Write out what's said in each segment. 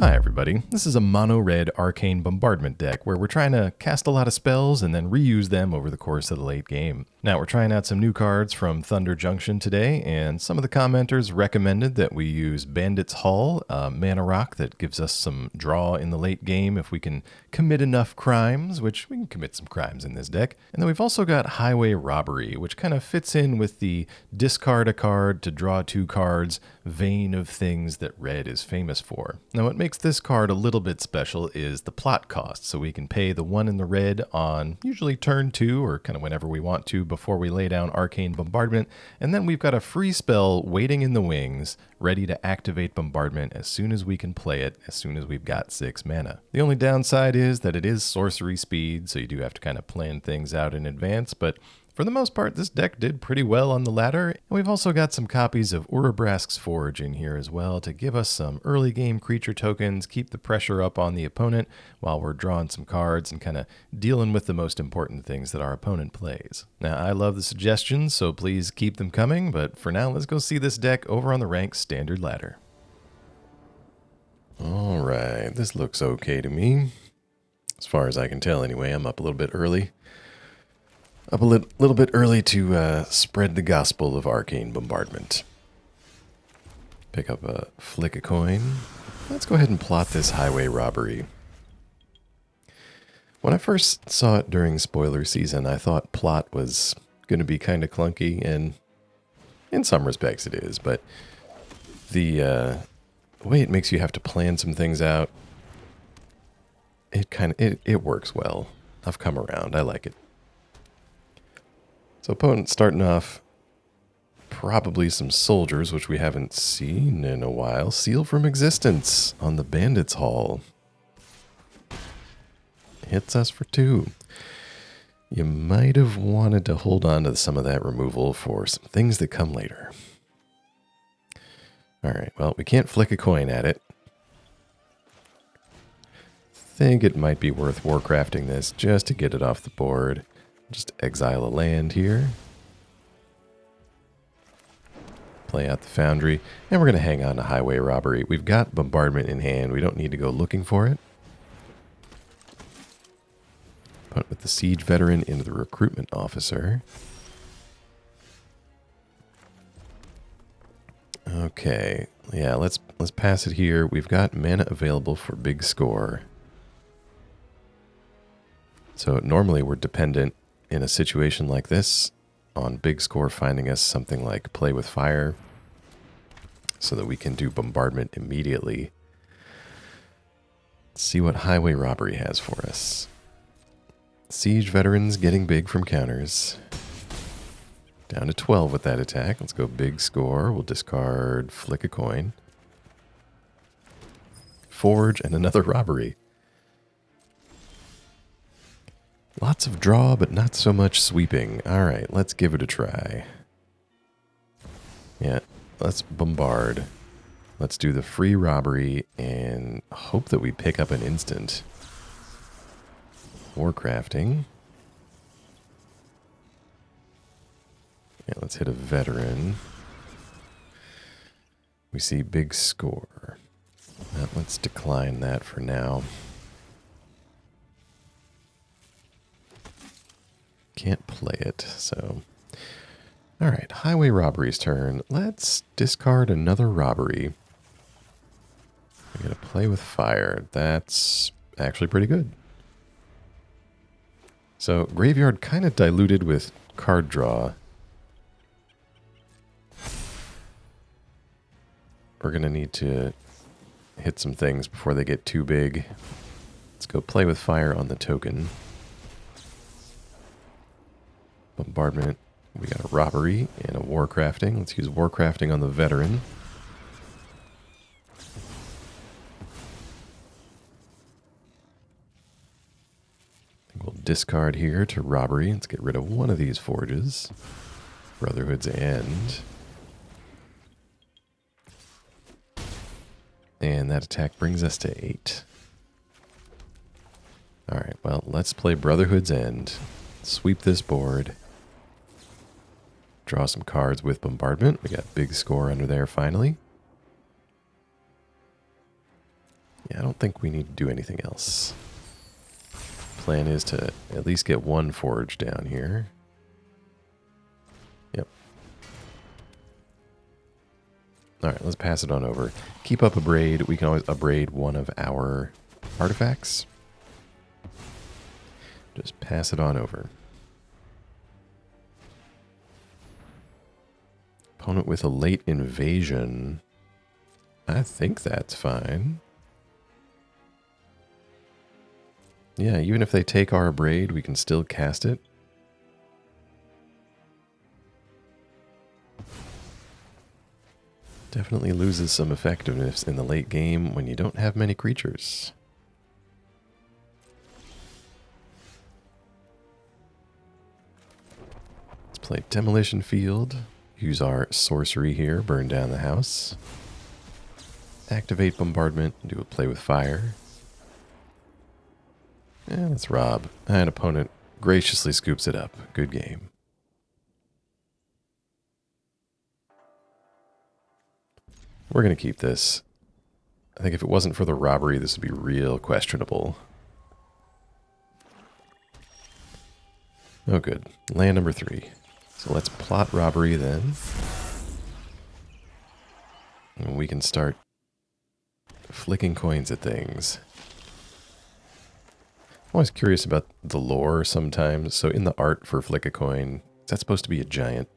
Hi everybody, this is a mono-red Arcane Bombardment deck where we're trying to cast a lot of spells and then reuse them over the course of the late game. Now we're trying out some new cards from Thunder Junction today, and some of the commenters recommended that we use Bandit's Hull, a mana rock that gives us some draw in the late game if we can commit enough crimes, which we can commit some crimes in this deck. And then we've also got Highway Robbery, which kind of fits in with the discard a card to draw 2 cards vein of things that red is famous for. Now what makes this card a little bit special is the plot cost, so we can pay the 1 in the red on usually turn 2 or kind of whenever we want to before we lay down Arcane Bombardment, and then we've got a free spell waiting in the wings ready to activate Bombardment as soon as we can play it, as soon as we've got 6 mana. The only downside is that it is sorcery speed, so you do have to kind of plan things out in advance, but for the most part, this deck did pretty well on the ladder, and we've also got some copies of Urabrask's Forge in here as well to give us some early game creature tokens, keep the pressure up on the opponent while we're drawing some cards and kind of dealing with the most important things that our opponent plays. Now, I love the suggestions, so please keep them coming, but for now, let's go see this deck over on the ranked standard ladder. Alright, this looks okay to me. As far as I can tell anyway, I'm up a little bit early. Up a little bit early to spread the gospel of Arcane Bombardment. Pick up a flick a coin. Let's go ahead and plot this Highway Robbery. When I first saw it during spoiler season, I thought plot was going to be kind of clunky, and in some respects it is, but the way it makes you have to plan some things out, it works well. I've come around. I like it. So opponent starting off, probably some soldiers, which we haven't seen in a while. Seal from Existence on the Bandit's Hull. Hits us for 2. You might have wanted to hold on to some of that removal for some things that come later. Alright, well, we can't flick a coin at it. Think it might be worth Warcrafting this just to get it off the board. Just exile a land here. Play out the Foundry. And we're going to hang on to Highway Robbery. We've got Bombardment in hand. We don't need to go looking for it. Put with the Siege Veteran into the Recruitment Officer. Okay. Yeah, let's pass it here. We've got mana available for big score. So normally we're dependent in a situation like this on big score finding us something like Play with Fire so that we can do Bombardment immediately. Let's see what Highway Robbery has for us. Siege Veterans getting big from counters. Down to 12 with that attack. Let's go big score. We'll discard flick a coin. Forge and another Robbery. Lots of draw, but not so much sweeping. Alright, let's give it a try. Yeah, let's bombard. Let's do the free robbery and hope that we pick up an instant. Warcrafting. Yeah, let's hit a veteran. We see big score. Let's decline that for now. Can't play it, so... Alright, Highway Robbery's turn. Let's discard another Robbery. We gotta play with fire. That's actually pretty good. So, Graveyard kind of diluted with card draw. We're gonna need to hit some things before they get too big. Let's go play with fire on the token. Bombardment. We got a Robbery and a Warcrafting. Let's use Warcrafting on the Veteran. We'll discard here to Robbery. Let's get rid of one of these forges. Brotherhood's End. And that attack brings us to 8. Alright, well, let's play Brotherhood's End. Sweep this board. Draw some cards with Bombardment. We got big score under there finally. Yeah, I don't think we need to do anything else. Plan is to at least get one forge down here. Yep. Alright, let's pass it on over. Keep up Abrade. We can always Abrade one of our artifacts. Just pass it on over. Opponent with a late invasion. I think that's fine. Yeah, even if they take our Abrade, we can still cast it. Definitely loses some effectiveness in the late game when you don't have many creatures. Let's play Demolition Field. Use our sorcery here, burn down the house. Activate Bombardment, do a play with fire. Yeah, let's rob. And opponent graciously scoops it up. Good game. We're going to keep this. I think if it wasn't for the robbery, this would be real questionable. Oh, good. Land number 3. So let's plot robbery then. And we can start flicking coins at things. I'm always curious about the lore sometimes. So in the art for Flick a Coin, is that supposed to be a giant?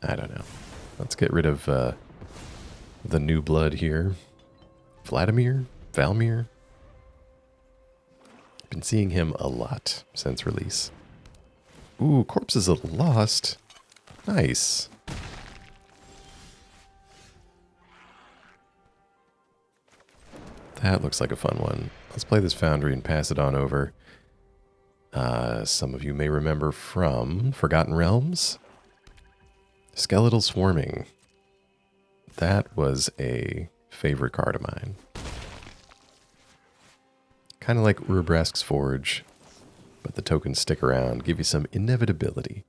I don't know. Let's get rid of the new blood here. Vladimir? Valmir? Been seeing him a lot since release. Ooh, Corpses of Lost. Nice. That looks like a fun one. Let's play this Foundry and pass it on over. Some of you may remember from Forgotten Realms. Skeletal Swarming. That was a favorite card of mine. Kind of like Urabrask's Forge, but the tokens stick around, give you some inevitability.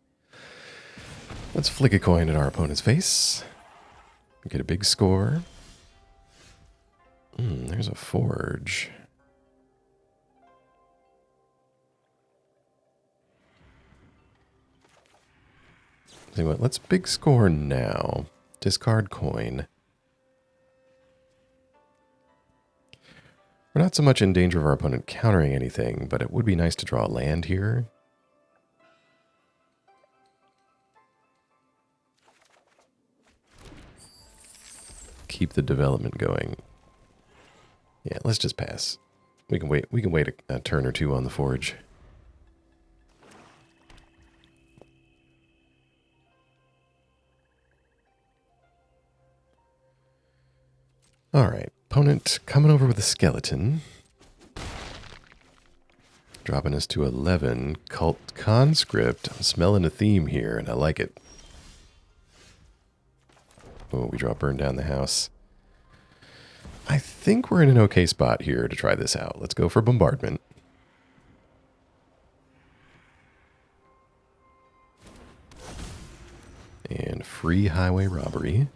Let's flick a coin in our opponent's face. Get a big score. There's a Forge. Tell you what, let's big score now. Discard coin. We're not so much in danger of our opponent countering anything, but it would be nice to draw land here. Keep the development going. Yeah, let's just pass. We can wait a turn or two on the Forge. All right, opponent coming over with a skeleton. Dropping us to 11. Cult Conscript. I'm smelling a theme here, and I like it. Oh, we draw Burn Down the House. I think we're in an okay spot here to try this out. Let's go for Bombardment. And free Highway Robbery.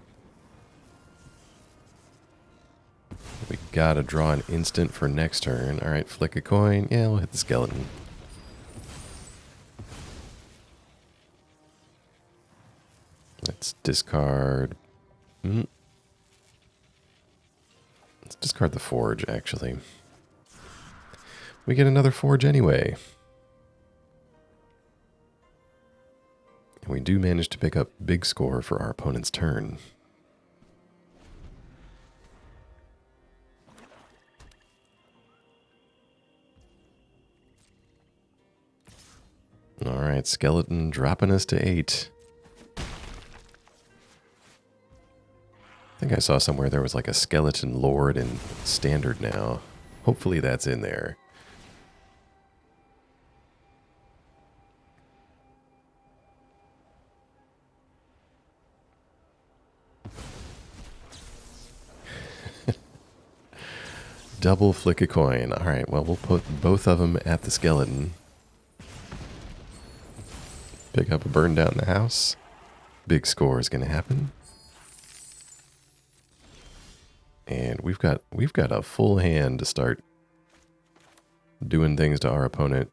We gotta draw an instant for next turn. Alright, flick a coin. Yeah, we'll hit the skeleton. Let's discard... Let's discard the Forge, actually. We get another Forge anyway. And we do manage to pick up big score for our opponent's turn. Alright, skeleton dropping us to 8. I think I saw somewhere there was like a skeleton lord in standard now. Hopefully that's in there. Double flick a coin. Alright, well, we'll put both of them at the skeleton. Pick up a Burn Down the House. Big score is going to happen. And right, we've got a full hand to start doing things to our opponent.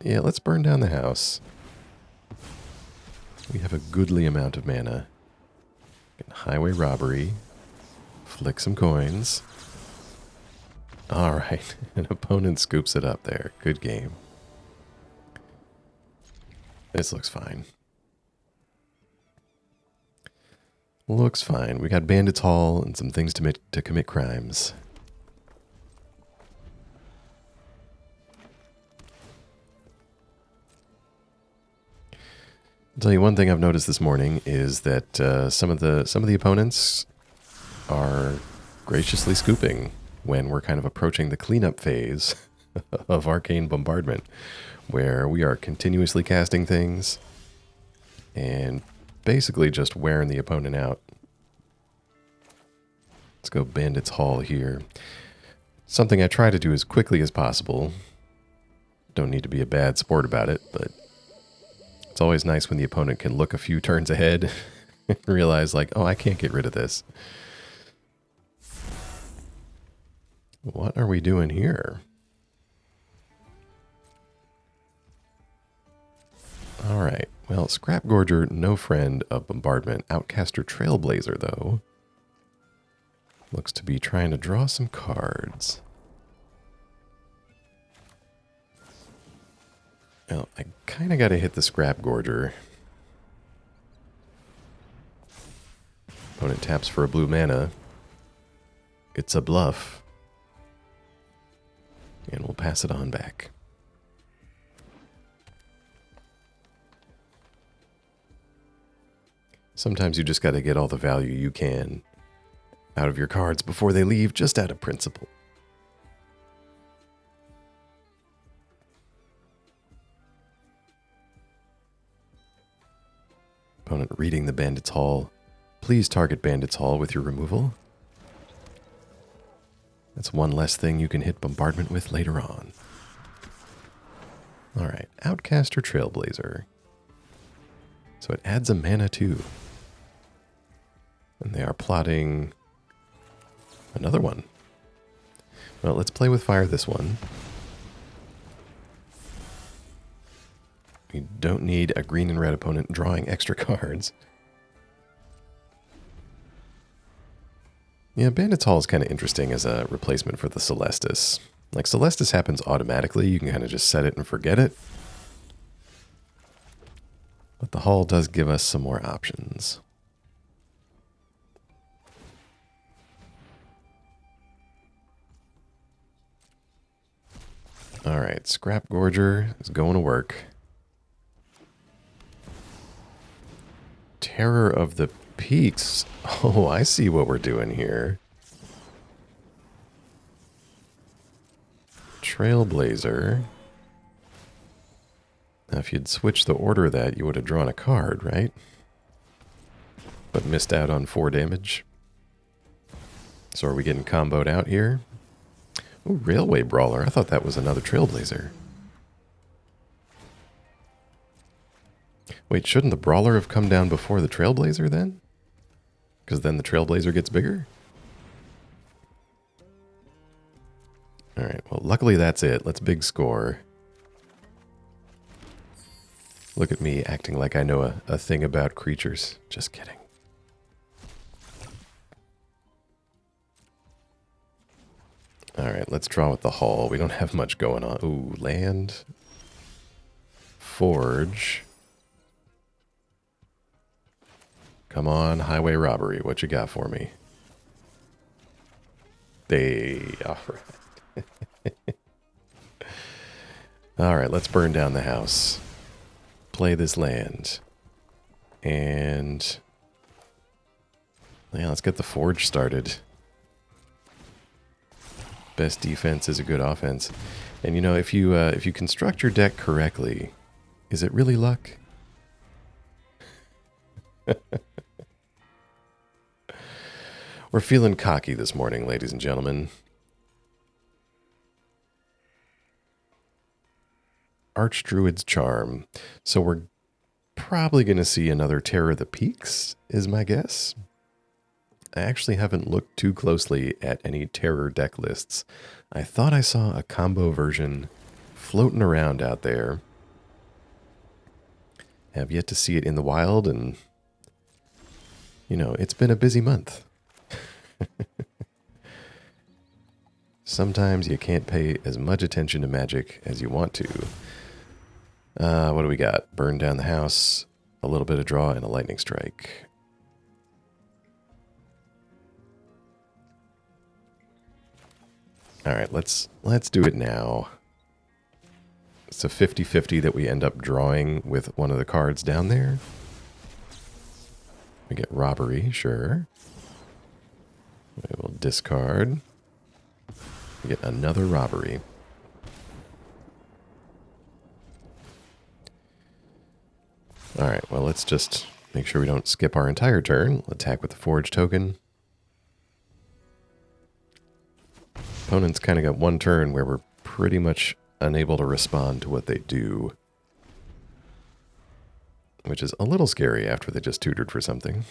Yeah, let's burn down the house. We have a goodly amount of mana. Highway Robbery. Flick some coins. All right, an opponent scoops it up there. Good game. This looks fine. Looks fine. We got Bandit's Hall and some things to commit crimes. I'll tell you one thing I've noticed this morning is that some of the opponents are graciously scooping when we're kind of approaching the cleanup phase of Arcane Bombardment, where we are continuously casting things and basically just wearing the opponent out. Let's go Bandit's Hall here. Something I try to do as quickly as possible. Don't need to be a bad sport about it, but it's always nice when the opponent can look a few turns ahead and realize, like, oh, I can't get rid of this. What are we doing here? All right. Well, Scrap Gorger, no friend of Bombardment. Outcaster Trailblazer, though, looks to be trying to draw some cards. Well, I kind of got to hit the Scrap Gorger. Opponent taps for a blue mana. It's a bluff. And we'll pass it on back. Sometimes you just got to get all the value you can out of your cards before they leave, just out of principle. Opponent reading the Bandit's Hall. Please target Bandit's Hall with your removal. That's one less thing you can hit Bombardment with later on. Alright, Outcaster Trailblazer. So it adds a mana too. And they are plotting another one. Well, let's play with fire this one. We don't need a green and red opponent drawing extra cards. Yeah, Bandit's Hall is kind of interesting as a replacement for the Celestis. Like, Celestis happens automatically. You can kind of just set it and forget it. But the Hall does give us some more options. All right, Scrap Gorger is going to work. Terror of the Peaks. Oh, I see what we're doing here. Trailblazer. Now, if you'd switched the order of that, you would have drawn a card, right? But missed out on 4 damage. So are we getting comboed out here? Ooh, Railway Brawler. I thought that was another Trailblazer. Wait, shouldn't the Brawler have come down before the Trailblazer then? Because then the Trailblazer gets bigger? Alright, well, luckily that's it. Let's big score. Look at me acting like I know a thing about creatures. Just kidding. Alright, let's draw with the Hall. We don't have much going on. Ooh, land. Forge. Come on, Highway Robbery. What you got for me? Alright. Alright, let's burn down the house. Play this land. And yeah, let's get the Forge started. Best defense is a good offense. And you know, if you construct your deck correctly, is it really luck? We're feeling cocky this morning, ladies and gentlemen. Archdruid's Charm. So we're probably going to see another Terror of the Peaks, is my guess. I actually haven't looked too closely at any terror deck lists. I thought I saw a combo version floating around out there. Have yet to see it in the wild, and, you know, it's been a busy month. Sometimes you can't pay as much attention to Magic as you want to. What do we got? Burn down the house, a little bit of draw, and a lightning strike. All right, let's do it now. It's a 50-50 that we end up drawing with one of the cards down there. We get Robbery, sure. We will discard. We get another Robbery. All right, well, let's just make sure we don't skip our entire turn. We'll attack with the Forge token. Opponent's kind of got one turn where we're pretty much unable to respond to what they do, which is a little scary after they just tutored for something.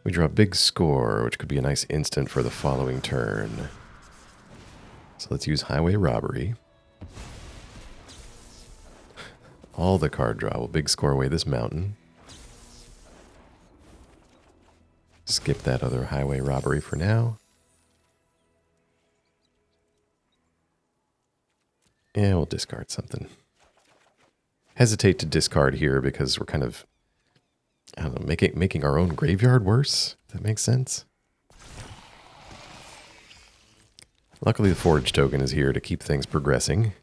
We draw a big score, which could be a nice instant for the following turn. So let's use Highway Robbery. All the card draw will big score away this mountain. Skip that other Highway Robbery for now. Yeah, we'll discard something. Hesitate to discard here because we're kind of, I don't know, making our own graveyard worse, if that makes sense. Luckily the Forge token is here to keep things progressing.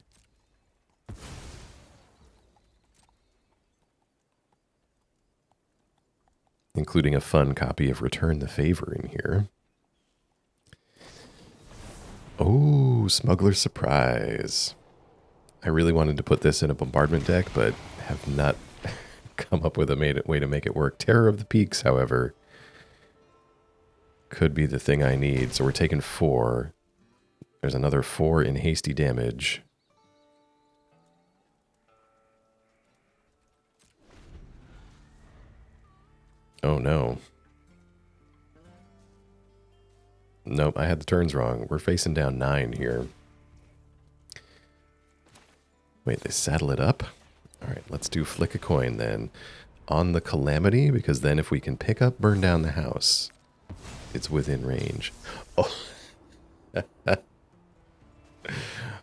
Including a fun copy of Return the Favor in here. Oh, Smuggler's Surprise. I really wanted to put this in a bombardment deck, but have not come up with a way to make it work. Terror of the Peaks, however, could be the thing I need. So we're taking 4. There's another 4 in hasty damage. Oh no. Nope, I had the turns wrong. We're facing down 9 here. Wait, they saddle it up? Alright, let's do Flick a Coin then. On the Calamity, because then if we can pick up Burn Down the House, it's within range. Oh,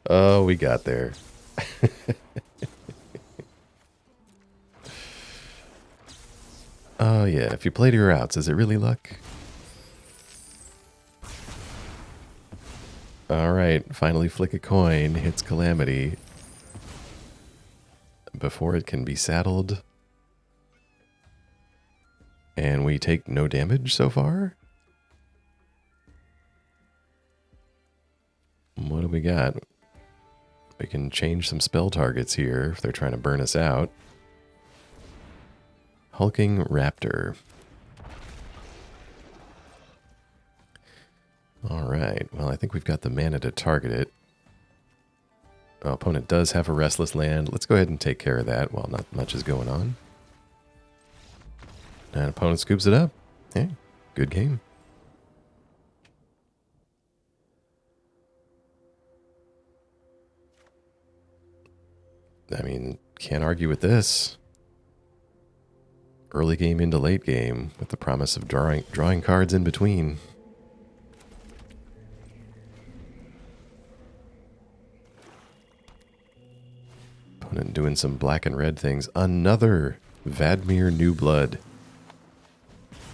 oh, we got there. Oh yeah, if you play to your outs, is it really luck? Alright, finally Flick a Coin, hits Calamity. Before it can be saddled. And we take no damage so far? What do we got? We can change some spell targets here if they're trying to burn us out. Hulking Raptor. Alright, well I think we've got the mana to target it. Our opponent does have a Restless Land. Let's go ahead and take care of that while not much is going on. And opponent scoops it up. Hey, good game. I mean, can't argue with this. Early game into late game with the promise of drawing cards in between. Opponent doing some black and red things. Another Vadmir New Blood.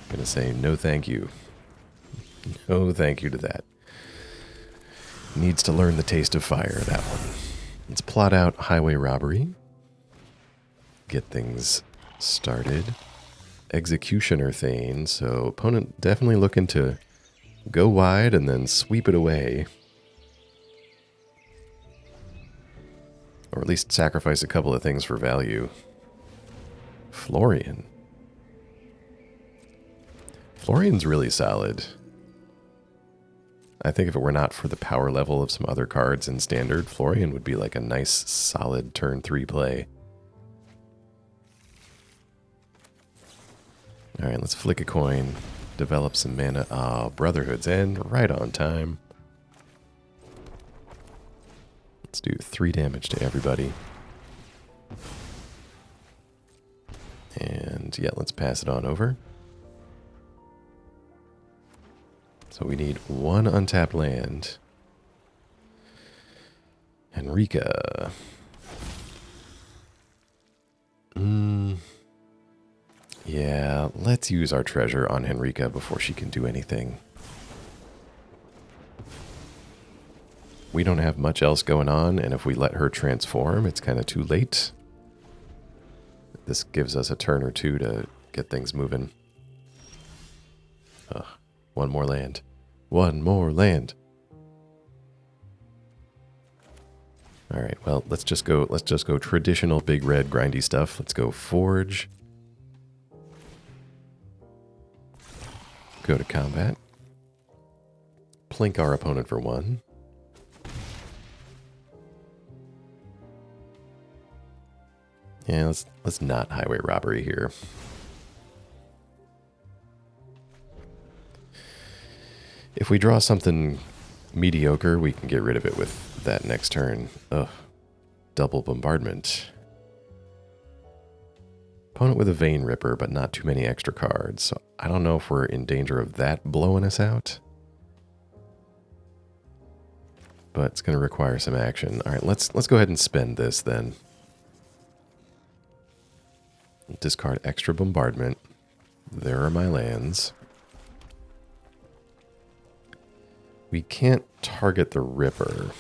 Gonna say no thank you. No thank you to that. Needs to learn the taste of fire, that one. Let's plot out Highway Robbery. Get things started. Executioner Thane, so opponent definitely looking to go wide and then sweep it away. Or at least sacrifice a couple of things for value. Florian. Florian's really solid. I think if it were not for the power level of some other cards in Standard, Florian would be like a nice, solid turn 3 play. Alright, let's flick a coin. Develop some mana. Ah, Brotherhood's End. Right on time. Let's do 3 damage to everybody. And yeah, let's pass it on over. So we need 1 untapped land. Henrika. Yeah, let's use our treasure on Henrika before she can do anything. We don't have much else going on, and if we let her transform, it's kind of too late. This gives us a turn or 2 to get things moving. Ugh, 1 more land. 1 more land. All right, well, let's just go traditional big red grindy stuff. Let's go forge. Go to combat. Plink our opponent for 1. Yeah, let's not highway robbery here. If we draw something mediocre, we can get rid of it with that next turn. Ugh. Double bombardment. Opponent with a Vein Ripper, but not too many extra cards. So I don't know if we're in danger of that blowing us out. But it's going to require some action. All right, let's go ahead and spend this then. Discard extra bombardment. There are my lands. We can't target the Ripper.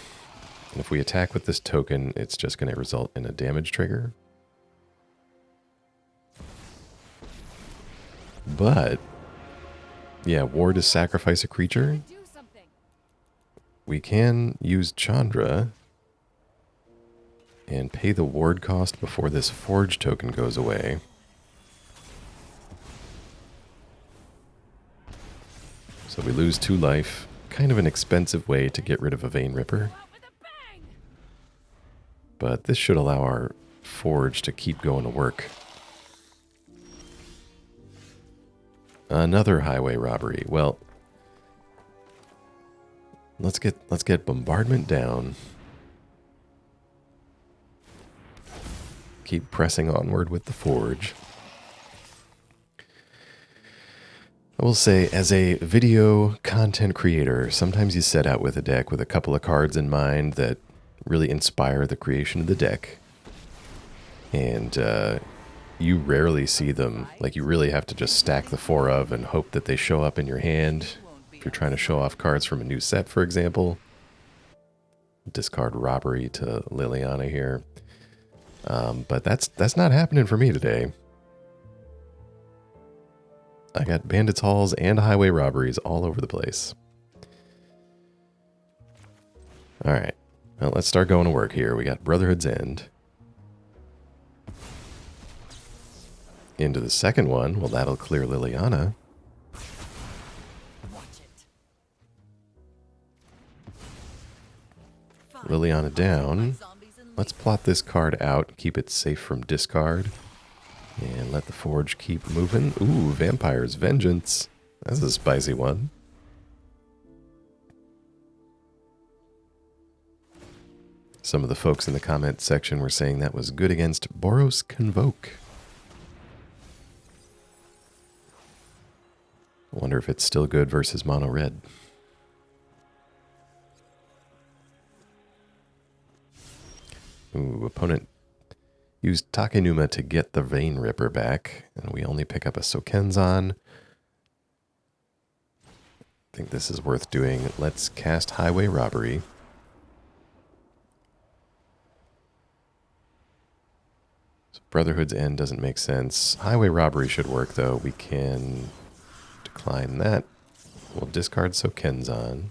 And if we attack with this token, it's just going to result in a damage trigger. But, yeah, war to sacrifice a creature. We can use Chandra and pay the ward cost before this forge token goes away. So we lose 2 life. Kind of an expensive way to get rid of a Vein Ripper. But this should allow our forge to keep going to work. Another highway robbery. Well, let's get bombardment down. Keep pressing onward with the forge. I will say, as a video content creator, sometimes you set out with a deck with a couple of cards in mind that really inspire the creation of the deck. And you rarely see them. Like, you really have to just stack the 4 of and hope that they show up in your hand. If you're trying to show off cards from a new set, for example. Discard Robbery to Liliana here. But that's not happening for me today. I got Bandits Halls and Highway Robberies all over the place. Alright, well, let's start going to work here. We got Brotherhood's End. Into the second one. Well, that'll clear Liliana. Liliana down. Let's plot this card out, keep it safe from discard. And let the forge keep moving. Ooh, Vampire's Vengeance. That's a spicy one. Some of the folks in the comment section were saying that was good against Boros Convoke. I wonder if it's still good versus mono red. Ooh, opponent used Takenuma to get the Vein Ripper back, and we only pick up a Sokenzan. I think this is worth doing. Let's cast Highway Robbery. So Brotherhood's End doesn't make sense. Highway Robbery should work, though. We can decline that. We'll discard Sokenzan.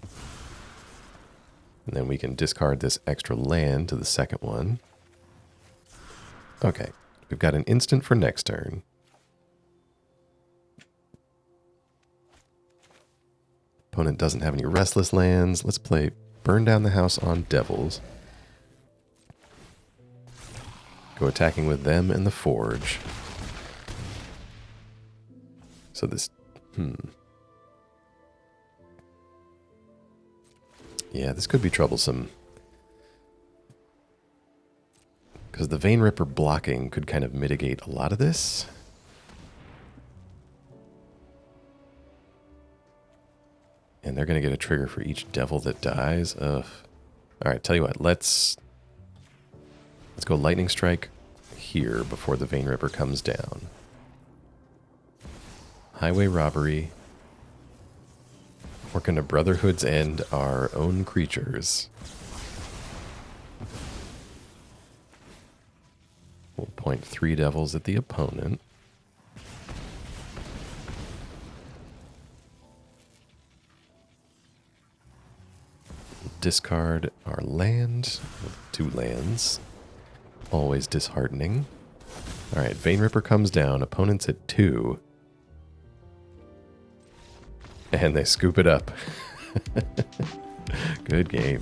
And then we can discard this extra land to the second one. Okay, we've got an instant for next turn. Opponent doesn't have any restless lands. Let's play Burn Down the House on Devils. Go attacking with them and the Forge. So this... Yeah, this could be troublesome. Because the Vein Ripper blocking could kind of mitigate a lot of this. And they're going to get a trigger for each devil that dies. Ugh. Alright, tell you what, let's go Lightning Strike here before the Vein Ripper comes down. Highway Robbery. We're going to Brotherhood's End our own creatures. We'll point 3 devils at the opponent. Discard our land with 2 lands. Always disheartening. Alright, Vein Ripper comes down. Opponent's at 2. And they scoop it up. Good game.